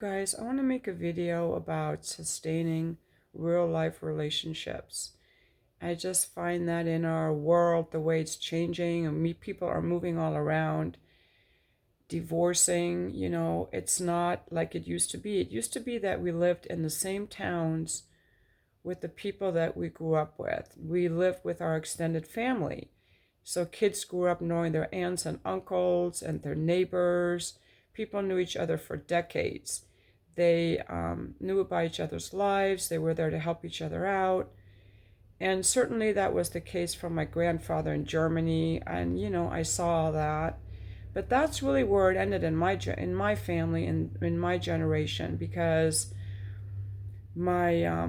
Guys, I want to make a video about sustaining real life relationships. I just find that in our world, the way it's changing, and people are moving all around, divorcing, it's not like it used to be. It used to be that we lived in the same towns with the people that we grew up with. We lived with our extended family. So kids grew up knowing their aunts and uncles and their neighbors. People knew each other for decades. They knew about each other's lives. They were there to help each other out. And certainly that was the case for my grandfather in Germany. And, I saw all that. But that's really where it ended in my family and in my generation, because my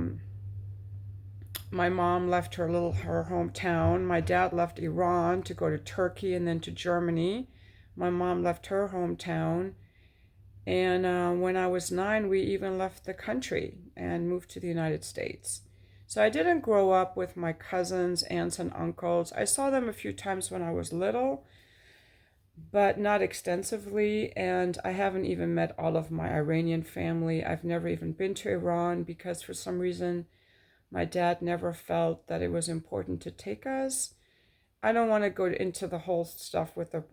my mom left her hometown. My dad left Iran to go to Turkey and then to Germany. My mom left her hometown. And when I was 9, we even left the country and moved to the United States. So I didn't grow up with my cousins, aunts, and uncles. I saw them a few times when I was little, but not extensively. And I haven't even met all of my Iranian family. I've never even been to Iran because for some reason my dad never felt that it was important to take us. I don't want to go into the whole stuff with the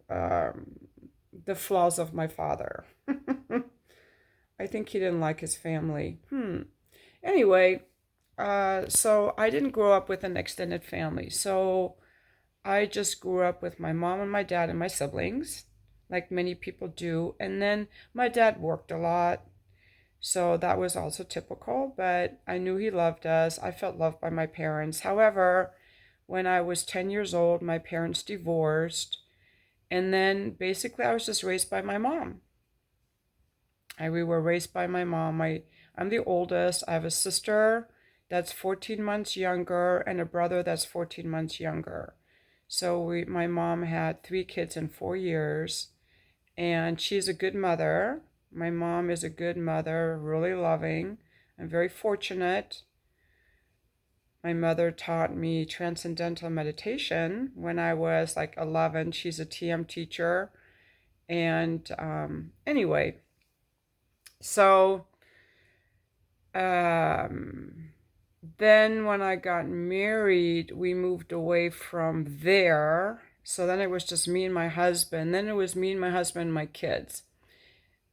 flaws of my father. I think he didn't like his family. Anyway, so I didn't grow up with an extended family. So I just grew up with my mom and my dad and my siblings, like many people do. And then my dad worked a lot. So that was also typical, but I knew he loved us. I felt loved by my parents. However, when I was 10 years old, my parents divorced. And then basically I was just raised by my mom. We were raised by my mom. I'm the oldest. I have a sister that's 14 months younger and a brother that's 14 months younger. So my mom had 3 kids in 4 years, and she's a good mother. My mom is a good mother, really loving. I'm very fortunate. My mother taught me transcendental meditation when I was like 11. She's a TM teacher. And anyway, so then when I got married, we moved away from there. So then it was just me and my husband. Then it was me and my husband and my kids.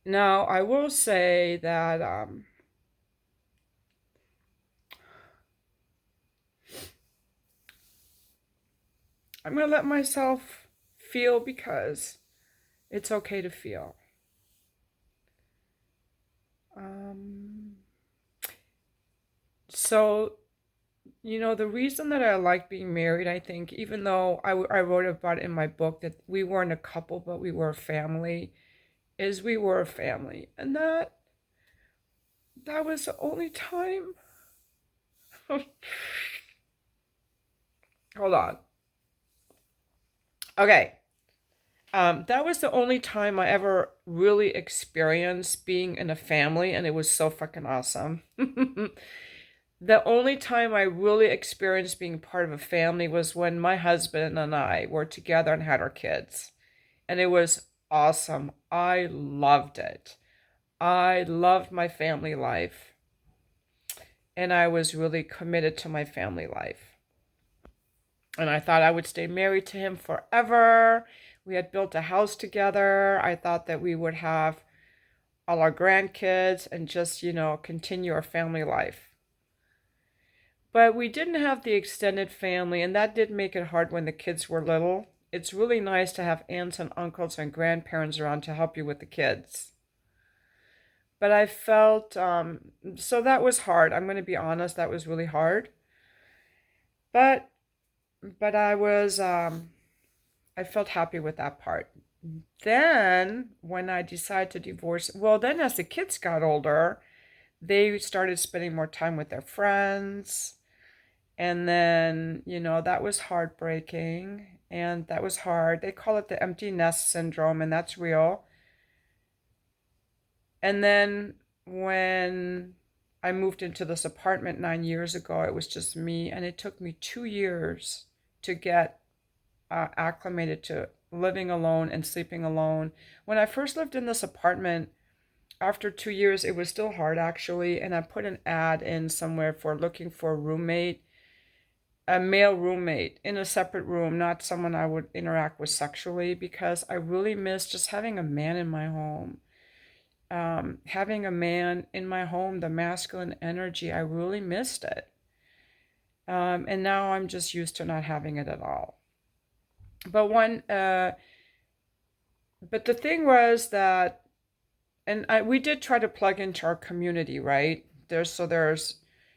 Now, I will say that I'm going to let myself feel because it's okay to feel. So, the reason that I like being married, I think, even though I wrote about it in my book that we weren't a couple, but we were a family, is we were a family. And that was the only time. Hold on. Okay. That was the only time I ever really experienced being in a family, and it was so fucking awesome. The only time I really experienced being part of a family was when my husband and I were together and had our kids. And it was awesome. I loved it. I loved my family life. And I was really committed to my family life. And I thought I would stay married to him forever. We had built a house together. I thought that we would have all our grandkids and just, continue our family life. But we didn't have the extended family, and that did make it hard when the kids were little. It's really nice to have aunts and uncles and grandparents around to help you with the kids. But I felt, so that was hard. I'm going to be honest, that was really hard. But I felt happy with that part. Then when I decided to divorce, well, then as the kids got older, they started spending more time with their friends. And then, that was heartbreaking and that was hard. They call it the empty nest syndrome, and that's real. And then when I moved into this apartment 9 years ago, it was just me, and it took me 2 years to get acclimated to living alone and sleeping alone. When I first lived in this apartment, After 2 years, it was still hard actually, and I put an ad in somewhere for looking for a roommate, a male roommate in a separate room, not someone I would interact with sexually, because I really miss just having a man in my home. Having a man in my home, the masculine energy, I really missed it. And now I'm just used to not having it at all. But but the thing was that, we did try to plug into our community, right? There's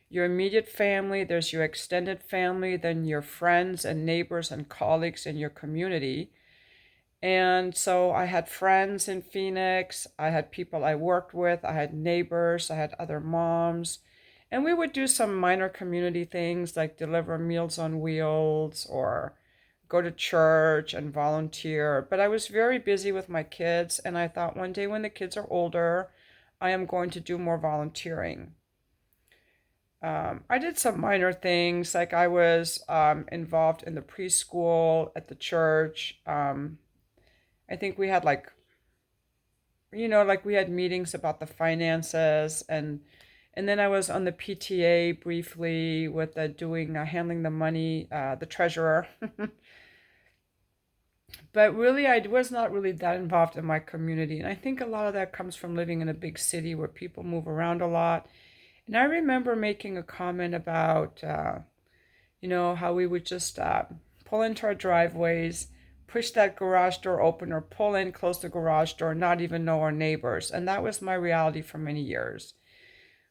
your immediate family, there's your extended family, then your friends and neighbors and colleagues in your community. And so I had friends in Phoenix, I had people I worked with, I had neighbors, I had other moms, and we would do some minor community things like deliver Meals on Wheels or go to church and volunteer. But I was very busy with my kids, and I thought one day when the kids are older, I am going to do more volunteering. I did some minor things, like I was involved in the preschool at the church. I think we had like we had meetings about the finances, and then I was on the PTA briefly with doing handling the money, the treasurer. But really, I was not really that involved in my community, and I think a lot of that comes from living in a big city where people move around a lot. And I remember making a comment about how we would just pull into our driveways, push that garage door open, or pull in, close the garage door, not even know our neighbors. And that was my reality for many years.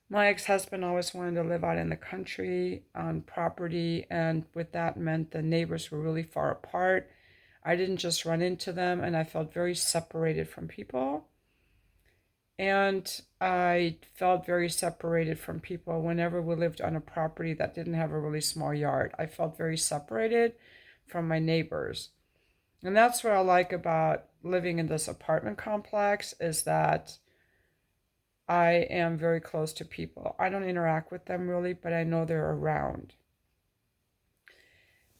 My ex-husband always wanted to live out in the country on property, and with that meant the neighbors were really far apart. I didn't just run into them, and I felt very separated from people. And I felt very separated from people whenever we lived on a property that didn't have a really small yard. I felt very separated from my neighbors. And that's what I like about living in this apartment complex, is that I am very close to people. I don't interact with them really, but I know they're around.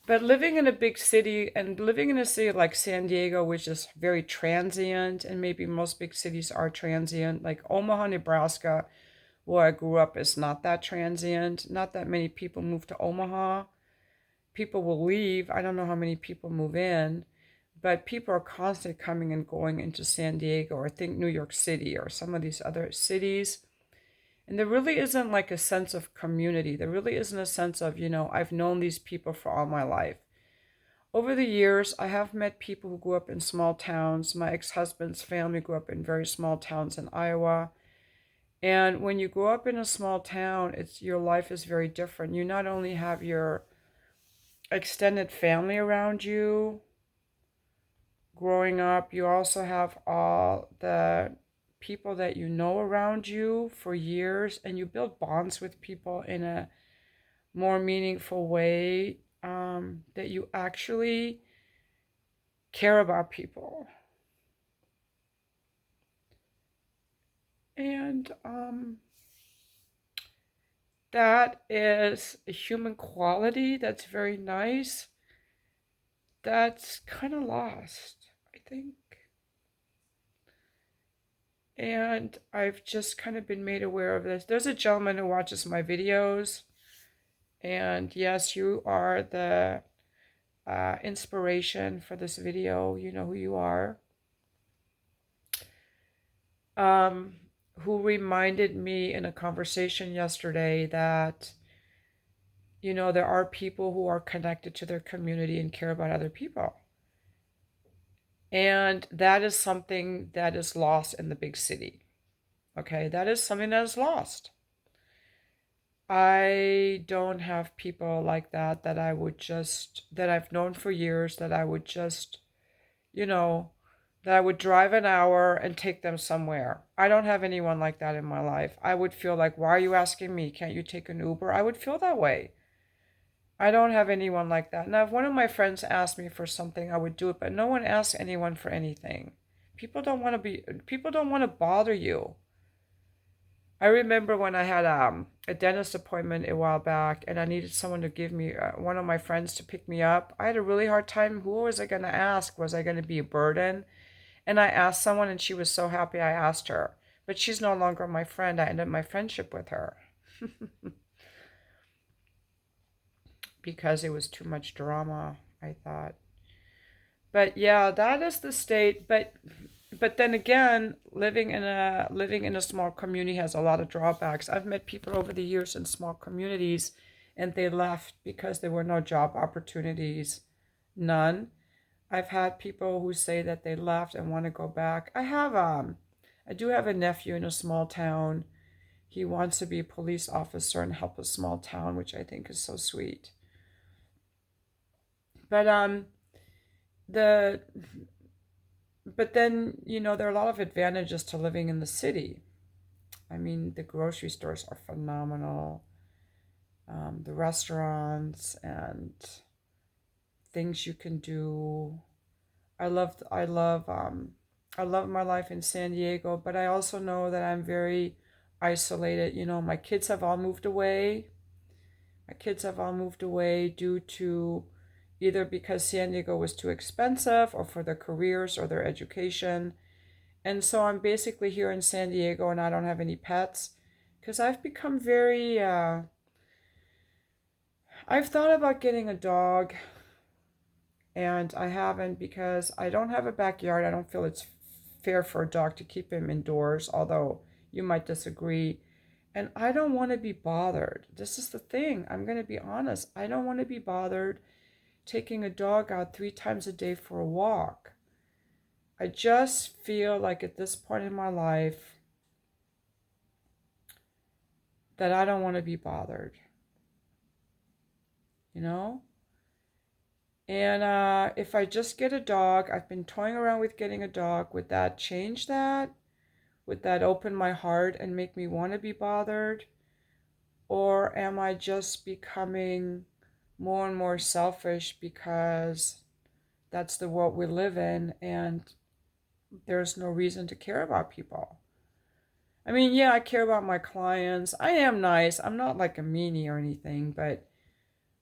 But living in a big city, and living in a city like San Diego, which is very transient, and maybe most big cities are transient, like Omaha, Nebraska, where I grew up, is not that transient. Not that many people move to Omaha. People will leave. I don't know how many people move in, but people are constantly coming and going into San Diego, or think New York City or some of these other cities. And there really isn't like a sense of community. There really isn't a sense of, I've known these people for all my life. Over the years, I have met people who grew up in small towns. My ex-husband's family grew up in very small towns in Iowa. And when you grow up in a small town, your life is very different. You not only have your extended family around you growing up, you also have all the people that you know around you for years, and you build bonds with people in a more meaningful way, that you actually care about people. And that is a human quality that's very nice, that's kind of lost, I think. And I've just kind of been made aware of this. There's a gentleman who watches my videos, and yes, you are the inspiration for this video. You know who you are. Who reminded me in a conversation yesterday that, there are people who are connected to their community and care about other people. And that is something that is lost in the big city. Okay, that is something that is lost. I don't have people like that that I've known for years, that I would just, you know, that I would drive an hour and take them somewhere. I don't have anyone like that in my life. I would feel like, why are you asking me? Can't you take an Uber? I would feel that way. I don't have anyone like that. Now, if one of my friends asked me for something, I would do it, but no one asks anyone for anything. People don't want to bother you. I remember when I had a dentist appointment a while back, and I needed someone to give me, one of my friends to pick me up. I had a really hard time. Who was I going to ask? Was I going to be a burden? And I asked someone, and she was so happy I asked her. But she's no longer my friend. I ended my friendship with her because it was too much drama, I thought. But yeah, that is the state. But then again, living in a small community has a lot of drawbacks. I've met people over the years in small communities, and they left because there were no job opportunities, none. I've had people who say that they left and want to go back. I do have a nephew in a small town. He wants to be a police officer and help a small town, which I think is so sweet. But the but then, there are a lot of advantages to living in the city. I mean, the grocery stores are phenomenal. The restaurants and things you can do. I love my life in San Diego, but I also know that I'm very isolated. My kids have all moved away. My kids have all moved away due to either because San Diego was too expensive or for their careers or their education. And so I'm basically here in San Diego and I don't have any pets because I've become I've thought about getting a dog and I haven't because I don't have a backyard. I don't feel it's fair for a dog to keep him indoors, although you might disagree. And I don't want to be bothered. This is the thing. I'm going to be honest. I don't want to be bothered taking a dog out 3 times a day for a walk. I just feel like at this point in my life that I don't want to be bothered, you know? And if I just get a dog, I've been toying around with getting a dog. Would that change that? Would that open my heart and make me want to be bothered? Or am I just becoming more and more selfish because that's the world we live in and there's no reason to care about people? I mean, yeah, I care about my clients. I am nice. I'm not like a meanie or anything, but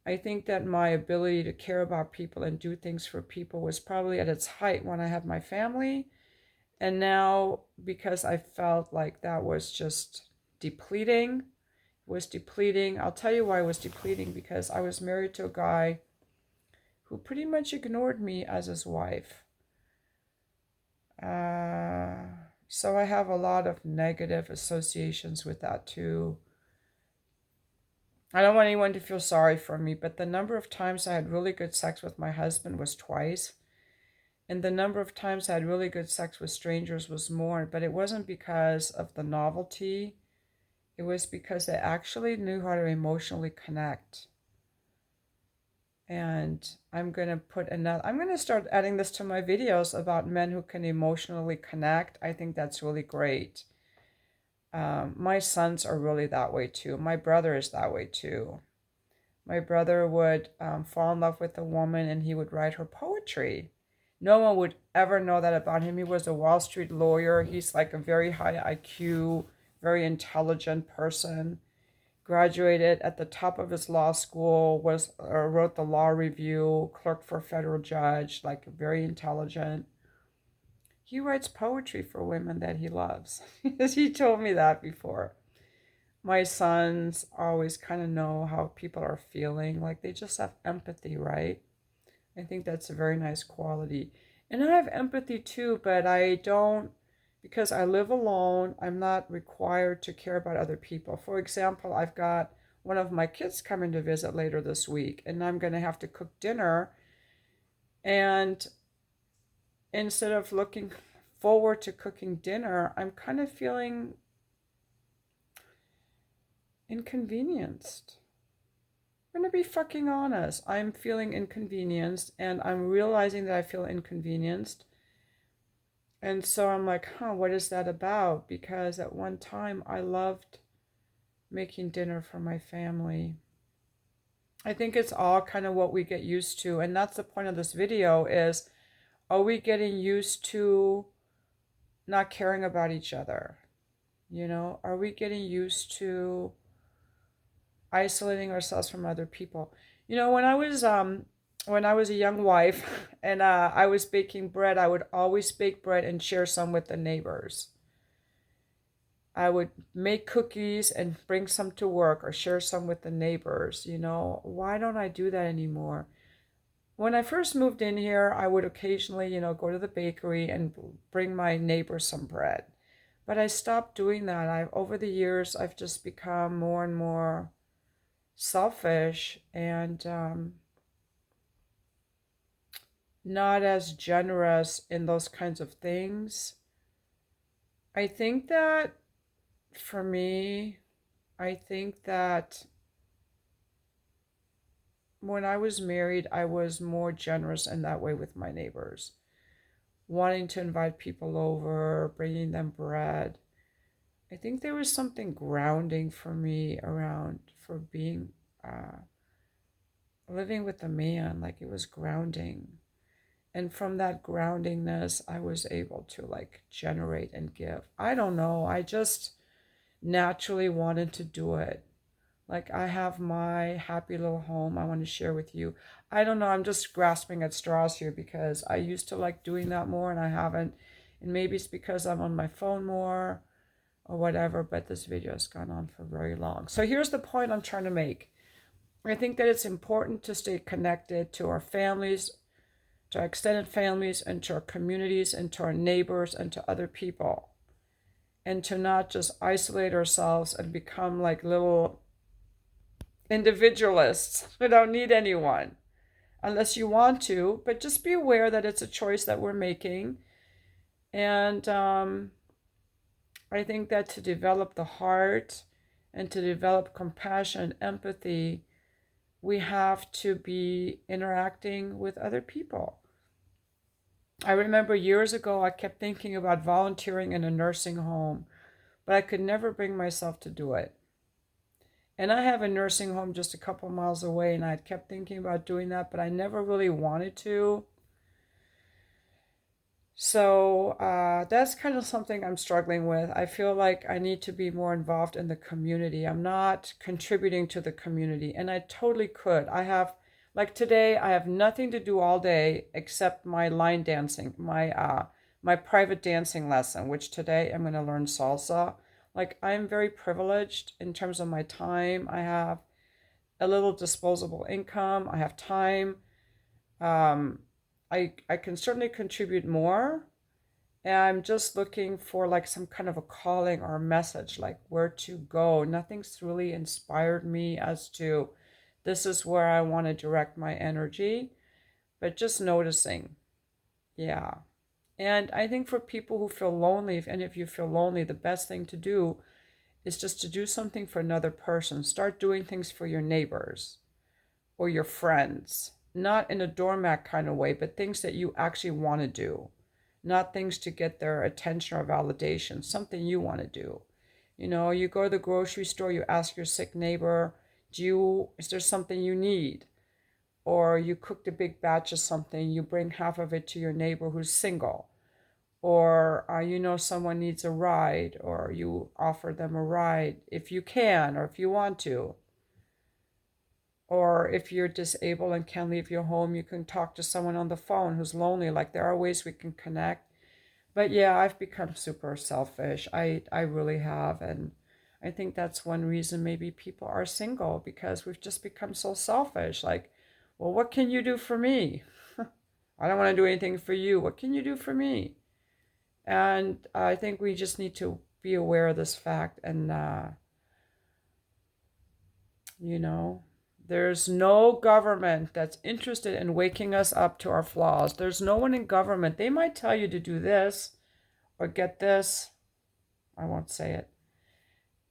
I think that my ability to care about people and do things for people was probably at its height when I had my family. And now, because I felt like that was just depleting, was depleting. I'll tell you why it was depleting, because I was married to a guy who pretty much ignored me as his wife. So I have a lot of negative associations with that too. I don't want anyone to feel sorry for me, but the number of times I had really good sex with my husband was twice. And the number of times I had really good sex with strangers was more, but it wasn't because of the novelty. It was because they actually knew how to emotionally connect. And I'm going to start adding this to my videos about men who can emotionally connect. I think that's really great. My sons are really that way too. My brother is that way too. My brother would fall in love with a woman and he would write her poetry. No one would ever know that about him. He was a Wall Street lawyer. He's like a very high IQ, very intelligent person. Graduated at the top of his law school, wrote the law review, clerked for a federal judge, like very intelligent. He writes poetry for women that he loves. He told me that before. My sons always kind of know how people are feeling. Like they just have empathy, right? I think that's a very nice quality. And I have empathy too, but I don't, because I live alone, I'm not required to care about other people. For example, I've got one of my kids coming to visit later this week, and I'm going to have to cook dinner. And instead of looking forward to cooking dinner, I'm kind of feeling inconvenienced. I'm going to be fucking honest. I'm feeling inconvenienced, and I'm realizing that I feel inconvenienced. And so I'm like, what is that about? Because at one time I loved making dinner for my family. I think it's all kind of what we get used to. And that's the point of this video is, are we getting used to not caring about each other? Are we getting used to isolating ourselves from other people? When I was a young wife and I was baking bread, I would always bake bread and share some with the neighbors. I would make cookies and bring some to work or share some with the neighbors. Why don't I do that anymore? When I first moved in here, I would occasionally, go to the bakery and bring my neighbors some bread. But I stopped doing that. Over the years, I've just become more and more selfish and not as generous in those kinds of things. I think that for me, I think that when I was married, I was more generous in that way with my neighbors, wanting to invite people over, bringing them bread. I think there was something grounding for me around for being living with a man, like it was grounding. And from that groundingness, I was able to like generate and give. I don't know. I just naturally wanted to do it. Like I have my happy little home I want to share with you. I don't know. I'm just grasping at straws here because I used to like doing that more and I haven't. And maybe it's because I'm on my phone more or whatever, but this video has gone on for very long. So here's the point I'm trying to make. I think that it's important to stay connected to our families, to our extended families, and to our communities, and to our neighbors, and to other people. And to not just isolate ourselves and become like little individualists who don't need anyone unless you want to, but just be aware that it's a choice that we're making. And I think that to develop the heart and to develop compassion and empathy, we have to be interacting with other people. I remember years ago, I kept thinking about volunteering in a nursing home, but I could never bring myself to do it. And I have a nursing home just a couple miles away, and I kept thinking about doing that, but I never really wanted to. So that's kind of something I'm struggling with. I feel like I need to be more involved in the community. I'm not contributing to the community, and I totally could. Like today, I have nothing to do all day except my line dancing, my private dancing lesson, which today I'm going to learn salsa. Like I'm very privileged in terms of my time. I have a little disposable income. I have time. Um, I can certainly contribute more. And I'm just looking for like some kind of a calling or a message, like where to go. Nothing's really inspired me as to this is where I want to direct my energy, but just noticing. Yeah. And I think for people who feel lonely, if any of you feel lonely, the best thing to do is just to do something for another person. Start doing things for your neighbors or your friends, not in a doormat kind of way, but things that you actually want to do, not things to get their attention or validation, something you want to do. You go to the grocery store, you ask your sick neighbor, is there something you need? Or you cooked a big batch of something, you bring half of it to your neighbor who's single. Or someone needs a ride, or you offer them a ride if you can or if you want to. Or if you're disabled and can't leave your home, you can talk to someone on the phone who's lonely. Like there are ways we can connect. But yeah, I've become super selfish. I really have. And I think that's one reason maybe people are single, because we've just become so selfish. Like, well, what can you do for me? I don't want to do anything for you. What can you do for me? And I think we just need to be aware of this fact. And, there's no government that's interested in waking us up to our flaws. There's no one in government. They might tell you to do this or get this. I won't say it.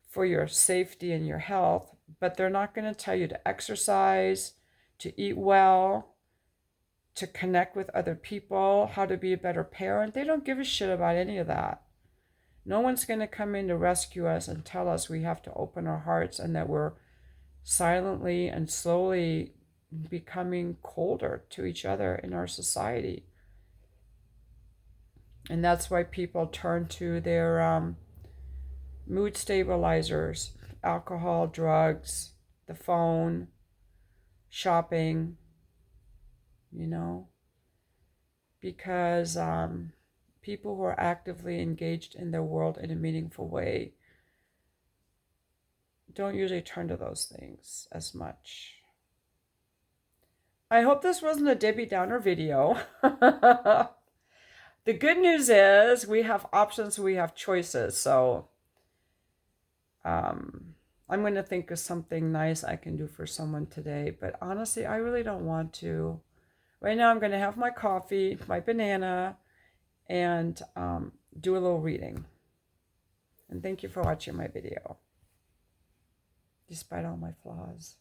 For your safety and your health, but they're not going to tell you to exercise, to eat well, to connect with other people, how to be a better parent. They don't give a shit about any of that. No one's going to come in to rescue us and tell us we have to open our hearts and that we're silently and slowly becoming colder to each other in our society. And that's why people turn to their mood stabilizers, alcohol, drugs, the phone, shopping, because people who are actively engaged in their world in a meaningful way don't usually turn to those things as much. I hope this wasn't a Debbie Downer video. The good news is we have options, we have choices. So I'm going to think of something nice I can do for someone today. But honestly, I really don't want to. Right now, I'm going to have my coffee, my banana, and do a little reading. And thank you for watching my video, despite all my flaws.